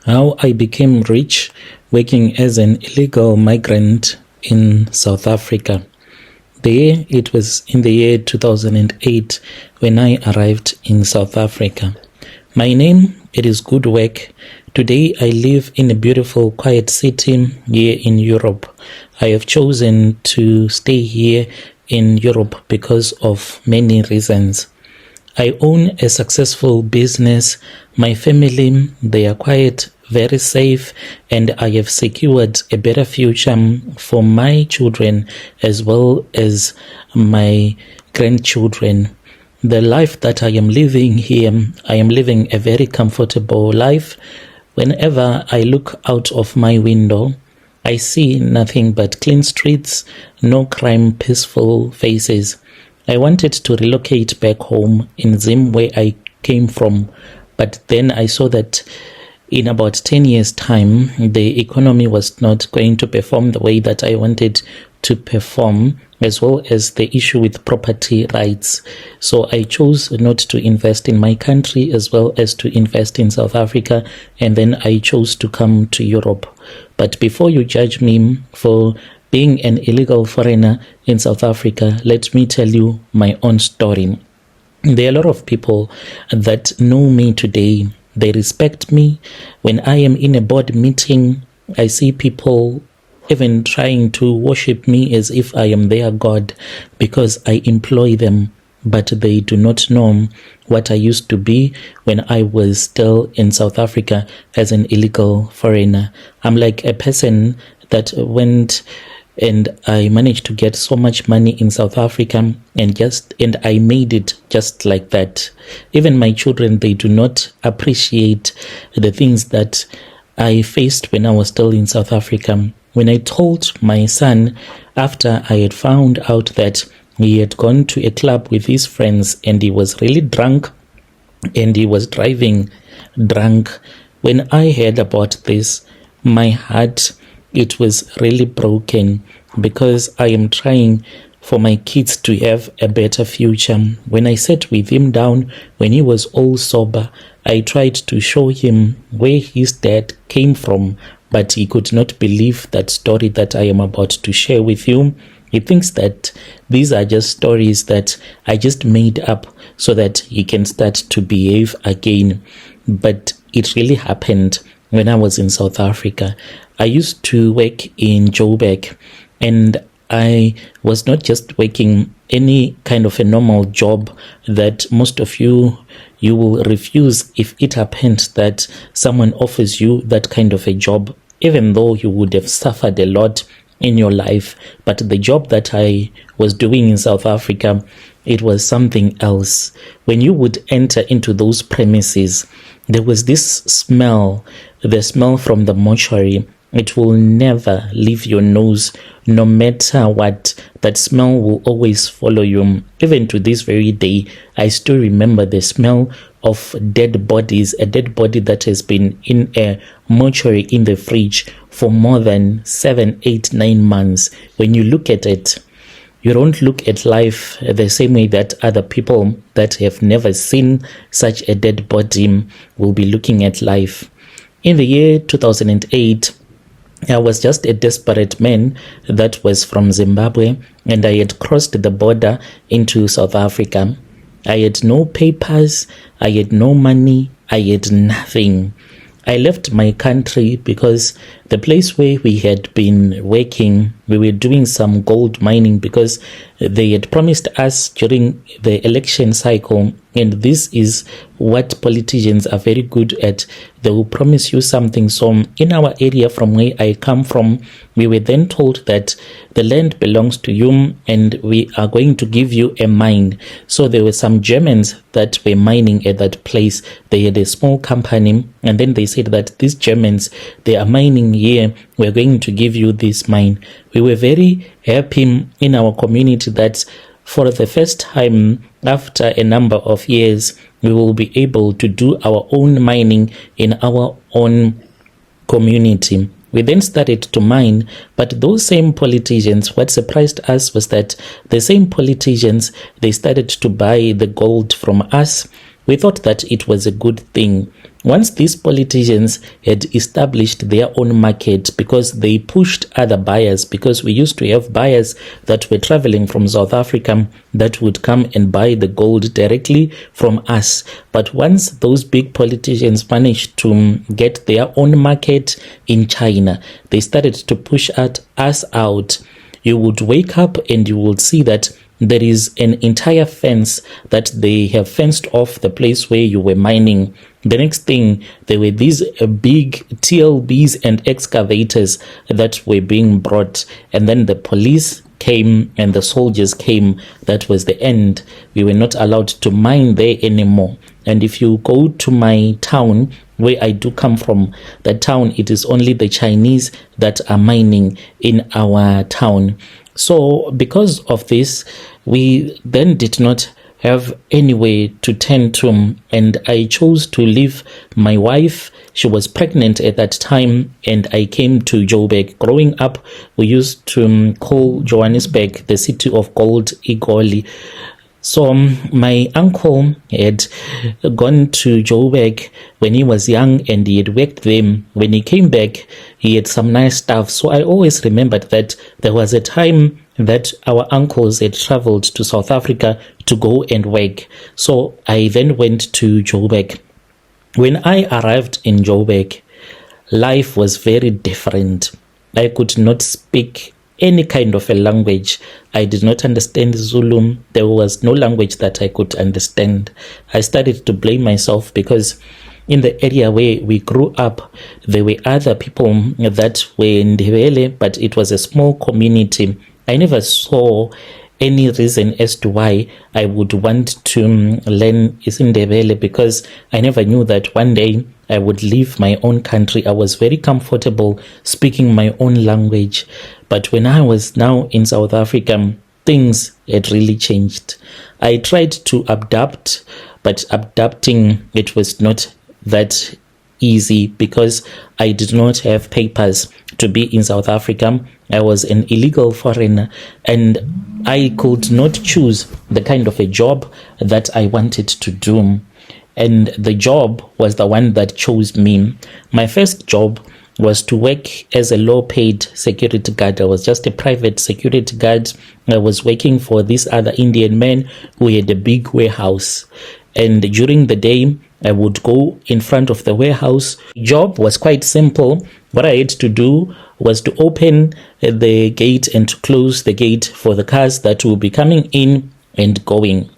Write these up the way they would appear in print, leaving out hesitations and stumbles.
How I became rich working as an illegal migrant in South Africa. It was in the year 2008 when I arrived in South Africa. My name, it is Good Work. Today I live in a beautiful, quiet city here in Europe. I have chosen to stay here in Europe because of many reasons. I own a successful business. My family, they are quiet, very safe, and I have secured a better future for my children as well as my grandchildren. The life that I am living here, I am living a very comfortable life. Whenever I look out of my window, I see nothing but clean streets, no crime, peaceful faces. I wanted to relocate back home in Zim, where I came from, but then I saw that in about 10 years' time, the economy was not going to perform the way that I wanted to perform, as well as the issue with property rights. So I chose not to invest in my country as well as to invest in South Africa, and then I chose to come to Europe. But before you judge me for being an illegal foreigner in South Africa, let me tell you my own story. There are a lot of people that know me today. They respect me. When I am in a board meeting, I see people even trying to worship me as if I am their God because I employ them, but they do not know what I used to be when I was still in South Africa as an illegal foreigner. I'm like a person that went and I managed to get so much money in South Africa and I made it just like that. Even my children, they do not appreciate the things that I faced when I was still in South Africa. When I told my son, after I had found out that he had gone to a club with his friends and he was really drunk and he was driving drunk, when I heard about this, my heart, it was really broken because I am trying for my kids to have a better future. When I sat with him down, when he was all sober, I tried to show him where his dad came from, but he could not believe that story that I am about to share with you. He thinks that these are just stories that I just made up so that he can start to behave again. But it really happened when I was in South Africa. I used to work in Joburg, and I was not just working any kind of a normal job that most of you will refuse if it happens that someone offers you that kind of a job, even though you would have suffered a lot in your life. But the job that I was doing in South Africa, it was something else. When you would enter into those premises, there was this smell, the smell from the mortuary. It will never leave your nose, no matter what. That smell will always follow you. Even to this very day, I still remember the smell of dead bodies, a dead body that has been in a mortuary in the fridge for more than 7, 8, 9 months. When you look at it, you don't look at life the same way that other people that have never seen such a dead body will be looking at life. In the year 2008, I was just a desperate man that was from Zimbabwe, and I had crossed the border into South Africa. I had no papers, I had no money, I had nothing. I left my country because the place where we had been working, we were doing some gold mining because they had promised us during the election cycle, and this is what politicians are very good at. They will promise you something. So in our area from where I come from, we were then told that the land belongs to you and we are going to give you a mine. So there were some Germans that were mining at that place. They had a small company, and then they said that these Germans, they are mining here, we're going to give you this mine. We were very happy in our community that for the first time after a number of years, we will be able to do our own mining in our own community. We then started to mine, but those same politicians, what surprised us was that the same politicians, they started to buy the gold from us. We thought that it was a good thing. Once these politicians had established their own market, because they pushed other buyers, because we used to have buyers that were traveling from South Africa that would come and buy the gold directly from us. But once those big politicians managed to get their own market in China, they started to push us out. You would wake up and you would see that there is an entire fence that they have fenced off the place where you were mining. The next thing, there were these big TLBs and excavators that were being brought, and then the police came and the soldiers came. That was the end. We were not allowed to mine there anymore. And if you go to my town, where I do come from, the town, it is only the Chinese that are mining in our town. So because of this, we then did not have anywhere to turn to, and I chose to leave my wife. She was pregnant at that time, and I came to Joburg. Growing up, we used to call Johannesburg the city of gold, Igoli. So my uncle had gone to Joburg when he was young, and he had worked there. When he came back, he had some nice stuff. So I always remembered that there was a time that our uncles had traveled to South Africa to go and work. So I then went to Joburg. When I arrived in Joburg, life was very different. I could not speak any kind of a language. I did not understand Zulu. There was no language that I could understand. I started to blame myself because in the area where we grew up, there were other people that were in Ndebele, but it was a small community. I never saw any reason as to why I would want to learn isiNdebele, because I never knew that one day I would leave my own country. I was very comfortable speaking my own language. But when I was now in South Africa, things had really changed. I tried to adapt, but adapting, it was not that easy because I did not have papers to be in South Africa. I was an illegal foreigner, and I could not choose the kind of a job that I wanted to do. And the job was the one that chose me. My first job was to work as a low-paid security guard. I was just a private security guard. I was working for this other Indian man who had a big warehouse. And during the day, I would go in front of the warehouse. Job was quite simple. What I had to do was to open the gate and to close the gate for the cars that will be coming in and going.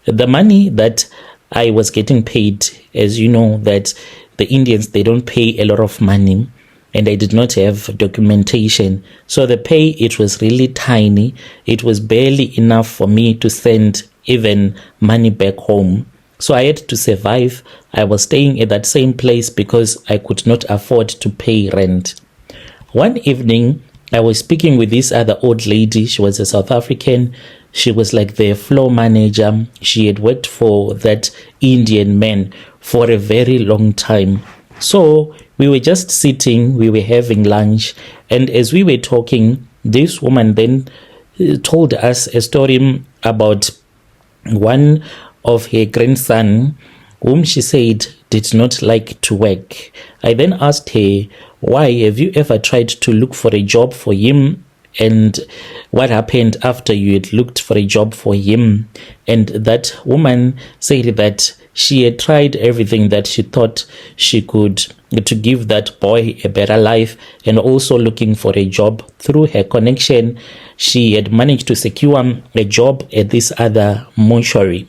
The money that I was getting paid, as you know, that the Indians, they don't pay a lot of money, and I did not have documentation. So the pay, it was really tiny. It was barely enough for me to send even money back home. So I had to survive. I was staying at that same place because I could not afford to pay rent. One evening, I was speaking with this other old lady. She was a South African. She was like the floor manager. She had worked for that Indian man for a very long time. So we were just sitting, we were having lunch, and as we were talking, this woman then told us a story about one of her grandson, whom she said did not like to work. I then asked her, why have you ever tried to look for a job for him? And what happened after you had looked for a job for him? And that woman said that she had tried everything that she thought she could to give that boy a better life, and also looking for a job. Through her connection, she had managed to secure a job at this other mortuary.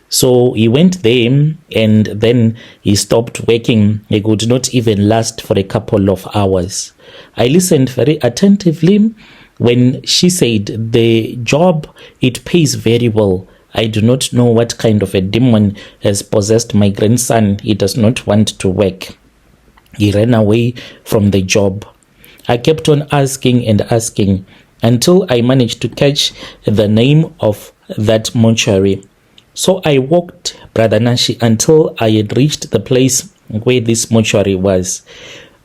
So he went there, and then he stopped working. He could not even last for a couple of hours. I listened very attentively when she said the job, it pays very well. I do not know what kind of a demon has possessed my grandson. He does not want to work. He ran away from the job. I kept on asking and asking until I managed to catch the name of that mortuary. So I walked, Brother Nashi, until I had reached the place where this mortuary was.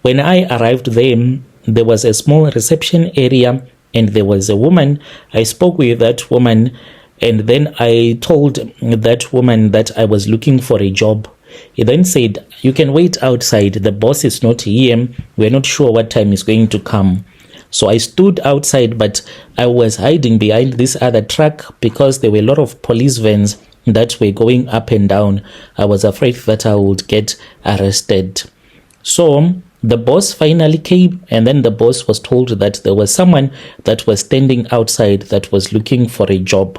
When I arrived there, there was a small reception area, and there was a woman. I spoke with that woman, and then I told that woman that I was looking for a job. He then said, "You can wait outside. The boss is not here. We're not sure what time he's going to come." So I stood outside, but I was hiding behind this other truck because there were a lot of police vans that were going up and down. I was afraid that I would get arrested. So the boss finally came, and then the boss was told that there was someone that was standing outside that was looking for a job.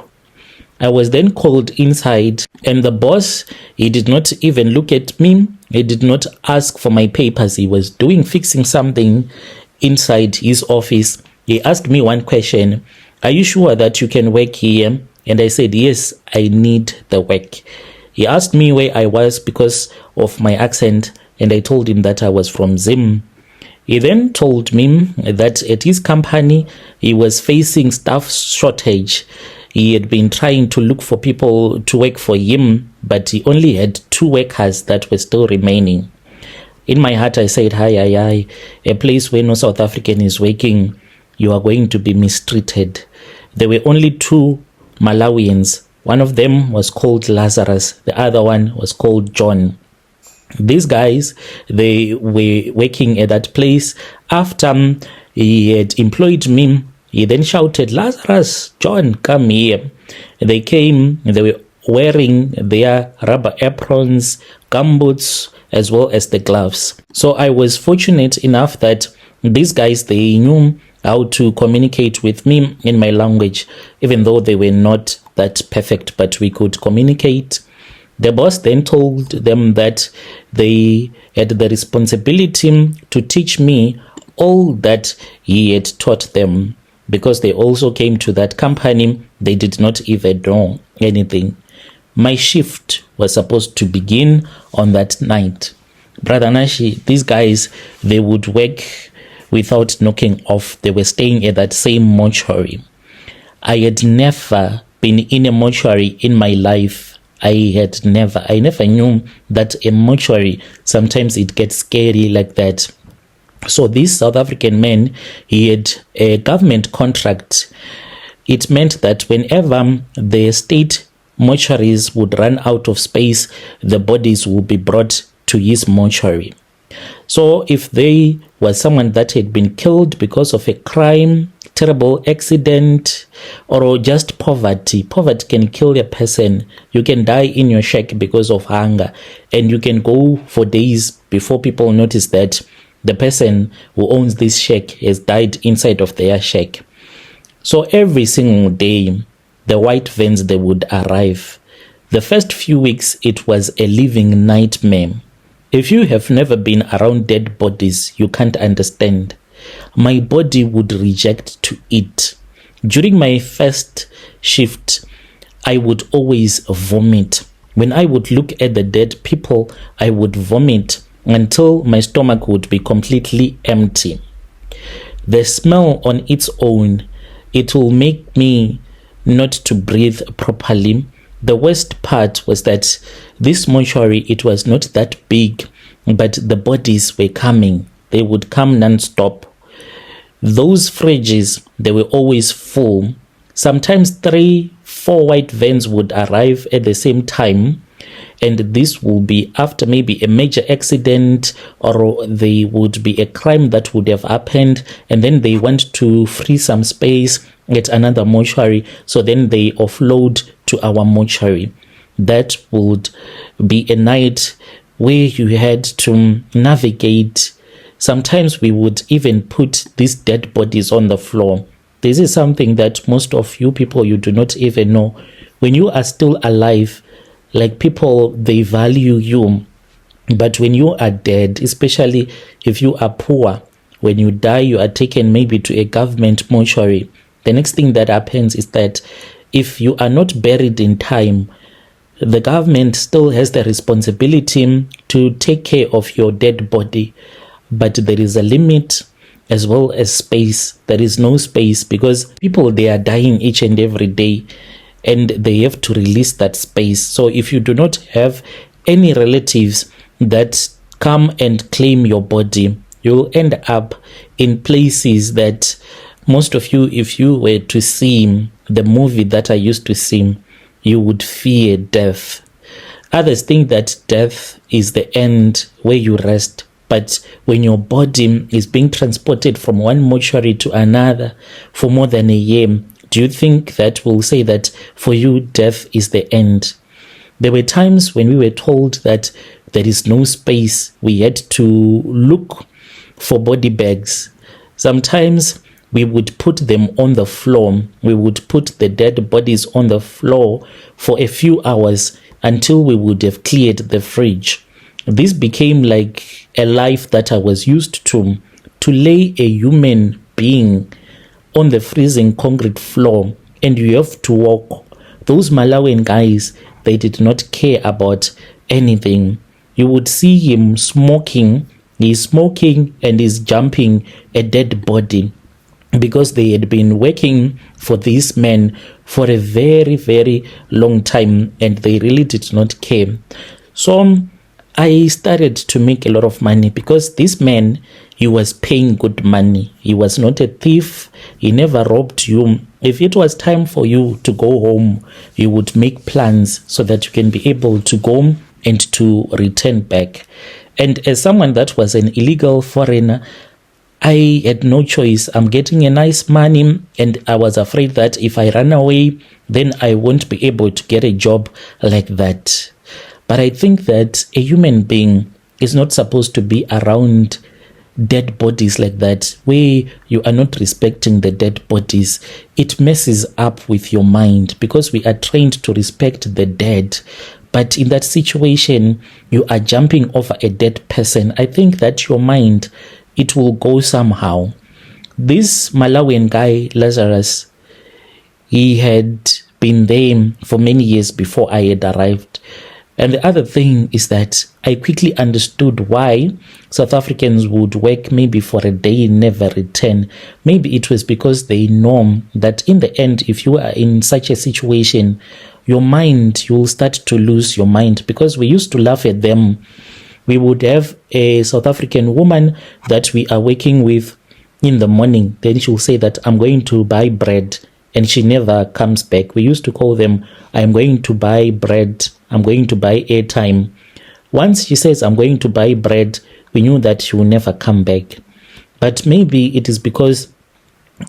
I was then called inside, and the boss, he did not even look at me. He did not ask for my papers. He was fixing something inside his office. He asked me one question: "Are you sure that you can work here?" And I said, "Yes, I need the work." He asked me where I was because of my accent, and I told him that I was from Zim. He then told me that at his company, he was facing staff shortage. He had been trying to look for people to work for him, but he only had 2 workers that were still remaining. In my heart, I said, hi, a place where no South African is working, you are going to be mistreated. There were only 2 Malawians. One of them was called Lazarus. The other one was called John. These guys, they were working at that place. After he had employed me, he then shouted, "Lazarus, John, come here." They came. They were wearing their rubber aprons, gumboots, as well as the gloves. So I was fortunate enough that these guys, they knew how to communicate with me in my language, even though they were not that perfect, but we could communicate. The boss then told them that they had the responsibility to teach me all that he had taught them, because they also came to that company. They did not even know anything. My shift was supposed to begin on that night. Brother Nashi, these guys, they would work without knocking off. They were staying at that same mortuary. I had never been in a mortuary in my life. I never knew that a mortuary, sometimes it gets scary like that. So this South African man, he had a government contract. It meant that whenever the state mortuaries would run out of space, the bodies would be brought to his mortuary. So if there was someone that had been killed because of a crime, terrible accident, or just poverty can kill a person. You can die in your shack because of hunger, and you can go for days before people notice that the person who owns this shack has died inside of their shack. So every single day, the white vans, they would arrive. The first few weeks, it was a living nightmare. If you have never been around dead bodies, you can't understand. My body would reject to eat. During my first shift, I would always vomit. When I would look at the dead people, I would vomit until my stomach would be completely empty. The smell on its own, it will make me not to breathe properly. The worst part was that this mortuary, it was not that big, but the bodies were coming. They would come non-stop. Those fridges, they were always full. Sometimes 3-4 white vans would arrive at the same time, and this will be after maybe a major accident, or there would be a crime that would have happened, and then they want to free some space at another mortuary, so then they offload to our mortuary. That would be a night where you had to navigate. Sometimes we would even put these dead bodies on the floor. This is something that most of you people, you do not even know. When you are still alive, like people, they value you. But when you are dead, especially if you are poor, when you die, you are taken maybe to a government mortuary. The next thing that happens is that if you are not buried in time, the government still has the responsibility to take care of your dead body. But there is a limit as well as space. There is no space because people, they are dying each and every day, and they have to release that space. So if you do not have any relatives that come and claim your body, you'll end up in places that most of you, if you were to see the movie that I used to see, you would fear death. Others think that death is the end where you rest. But when your body is being transported from one mortuary to another for more than a year, do you think that we'll say that for you, death is the end? There were times when we were told that there is no space. We had to look for body bags. Sometimes we would put them on the floor. We would put the dead bodies on the floor for a few hours until we would have cleared the fridge. This became like a life that I was used to lay a human being on the freezing concrete floor, and you have to walk. Those Malawian guys, they did not care about anything. You would see him smoking. He's smoking and he's jumping a dead body, because they had been working for these men for a very, very long time, and they really did not care. So I started to make a lot of money, because this man, he was paying good money. He was not a thief. He never robbed you. If it was time for you to go home, you would make plans so that you can be able to go and to return back. And as someone that was an illegal foreigner, I had no choice. I'm getting a nice money, and I was afraid that if I run away, then I won't be able to get a job like that. But I think that a human being is not supposed to be around dead bodies like that, where you are not respecting the dead bodies. It messes up with your mind, because we are trained to respect the dead. But in that situation, you are jumping over a dead person. I think that your mind, it will go somehow. This Malawian guy, Lazarus, he had been there for many years before I had arrived. And the other thing is that I quickly understood why South Africans would work maybe for a day and never return. Maybe it was because they know that in the end, if you are in such a situation, your mind, you will start to lose your mind. Because we used to laugh at them. We would have a South African woman that we are working with in the morning. Then she will say that I'm going to buy bread, and she never comes back. We used to call them, I'm going to buy bread, I'm going to buy airtime. Once she says, I'm going to buy bread, we knew that she will never come back. But maybe it is because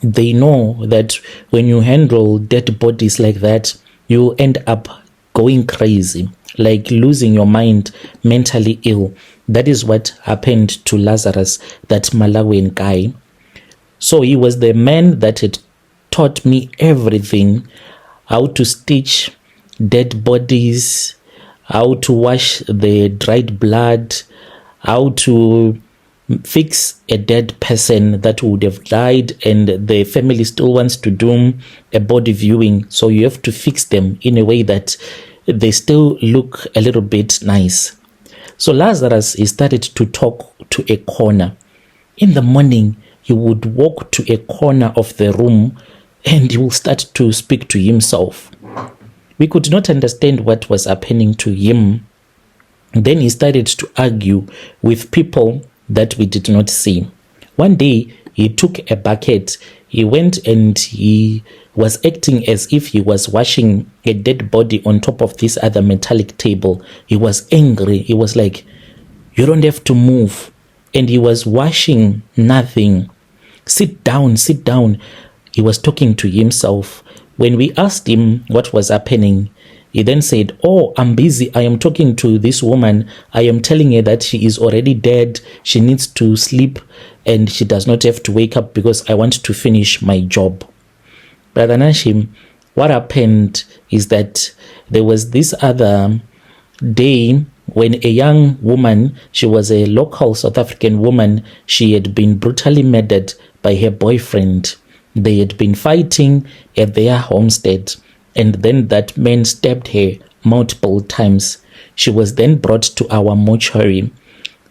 they know that when you handle dead bodies like that, you end up going crazy, like losing your mind, mentally ill. That is what happened to Lazarus, that Malawian guy. So he was the man that had taught me everything, how to stitch dead bodies, how to wash the dried blood, how to fix a dead person that would have died and the family still wants to do a body viewing. So you have to fix them in a way that they still look a little bit nice. So Lazarus, he started to talk to a corner. In the morning, he would walk to a corner of the room and he will start to speak to himself. We could not understand what was happening to him. Then he started to argue with people that we did not see. One day, he took a bucket. He went and he was acting as if he was washing a dead body on top of this other metallic table. He was angry. He was like, you don't have to move. And he was washing nothing. Sit down, sit down. He was talking to himself. When we asked him what was happening, he then said, oh, I'm busy. I am talking to this woman. I am telling her that she is already dead. She needs to sleep and she does not have to wake up because I want to finish my job. Brother Nashim, what happened is that there was this other day when a young woman, she was a local South African woman, she had been brutally murdered by her boyfriend. They had been fighting at their homestead, and then that man stabbed her multiple times. She was then brought to our mortuary.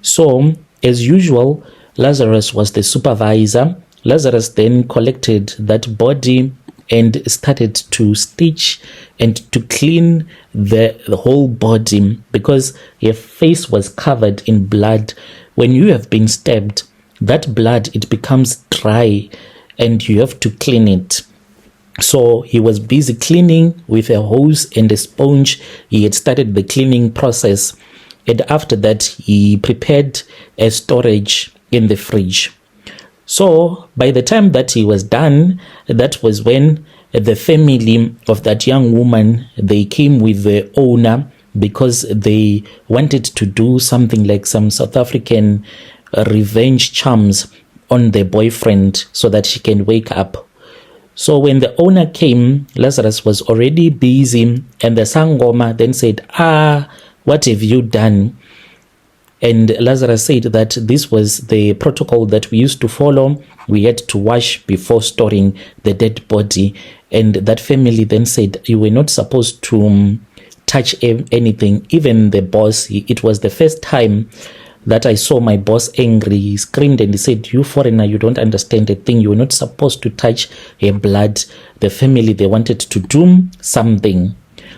So, as usual, Lazarus was the supervisor. Lazarus then collected that body and started to stitch and to clean the whole body because her face was covered in blood. When you have been stabbed, that blood, it becomes dry and you have to clean it. So he was busy cleaning with a hose and a sponge. He had started the cleaning process. And after that, he prepared a storage in the fridge. So by the time that he was done, that was when the family of that young woman, they came with the owner because they wanted to do something like some South African revenge charms on the boyfriend so that she can wake up. So when the owner came, Lazarus was already busy, and the Sangoma then said, what have you done? And Lazarus said that this was the protocol that we used to follow. We had to wash before storing the dead body. And that family then said, you were not supposed to touch anything. Even the boss, it was the first time that I saw my boss angry. He screamed and he said, you foreigner, you don't understand a thing. You're not supposed to touch her blood. The family, they wanted to do something.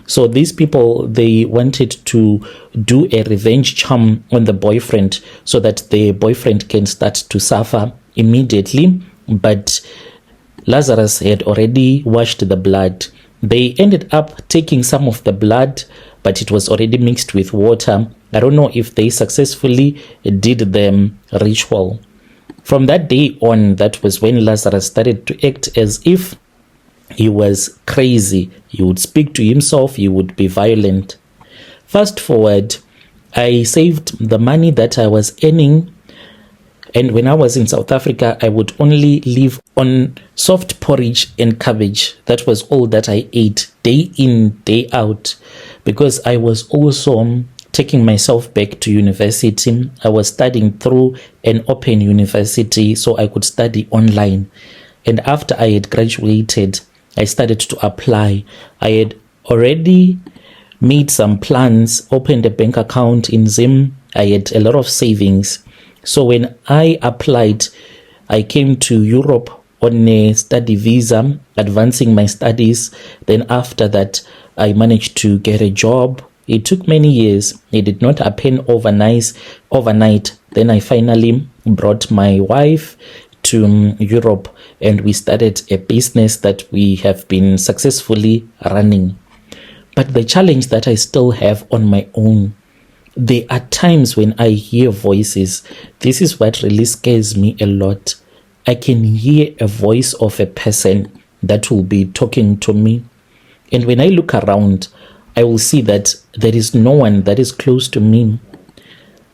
So these people, they wanted to do a revenge charm on the boyfriend so that the boyfriend can start to suffer immediately. But Lazarus had already washed the blood. They ended up taking some of the blood, but it was already mixed with water. I don't know if they successfully did the ritual. From that day on, that was when Lazarus started to act as if he was crazy. He would speak to himself. He would be violent. Fast forward, I saved the money that I was earning. And when I was in South Africa, I would only live on soft porridge and cabbage. That was all that I ate day in, day out. Because I was also taking myself back to university. I was studying through an open university, so I could study online. And after I had graduated, I started to apply. I had already made some plans, opened a bank account in Zim. I had a lot of savings. So when I applied, I came to Europe on a study visa, advancing my studies. Then after that, I managed to get a job. It took many years. It did not happen overnight. Then I finally brought my wife to Europe, and we started a business that we have been successfully running. But the challenge that I still have on my own, there are times when I hear voices. This is what really scares me a lot. I can hear a voice of a person that will be talking to me. And when I look around, I will see that there is no one that is close to me.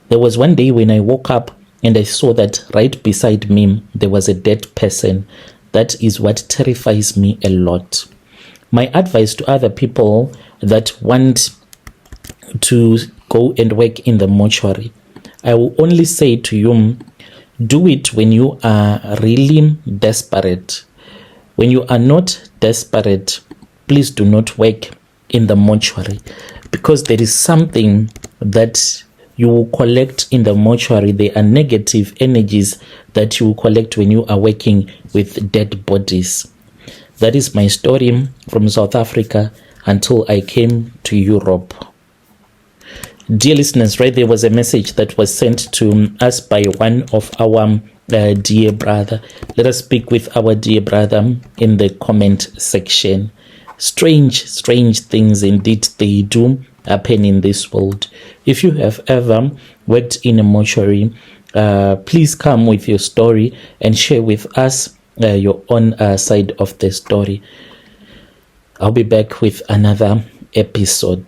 There was one day when I woke up and I saw that right beside me, there was a dead person. That is what terrifies me a lot. My advice to other people that want to go and work in the mortuary, I will only say to you, do it when you are really desperate. When you are not desperate, please do not work in the mortuary, because there is something that you will collect in the mortuary. There are negative energies that you will collect when you are working with dead bodies. That is my story from South Africa until I came to Europe. Dear listeners, right there was a message that was sent to us by one of our dear brother. Let us speak with our dear brother in the comment section. Strange things indeed they do happen in this world. If you have ever worked in a mortuary, please come with your story and share with us your own side of the story. I'll be back with another episode.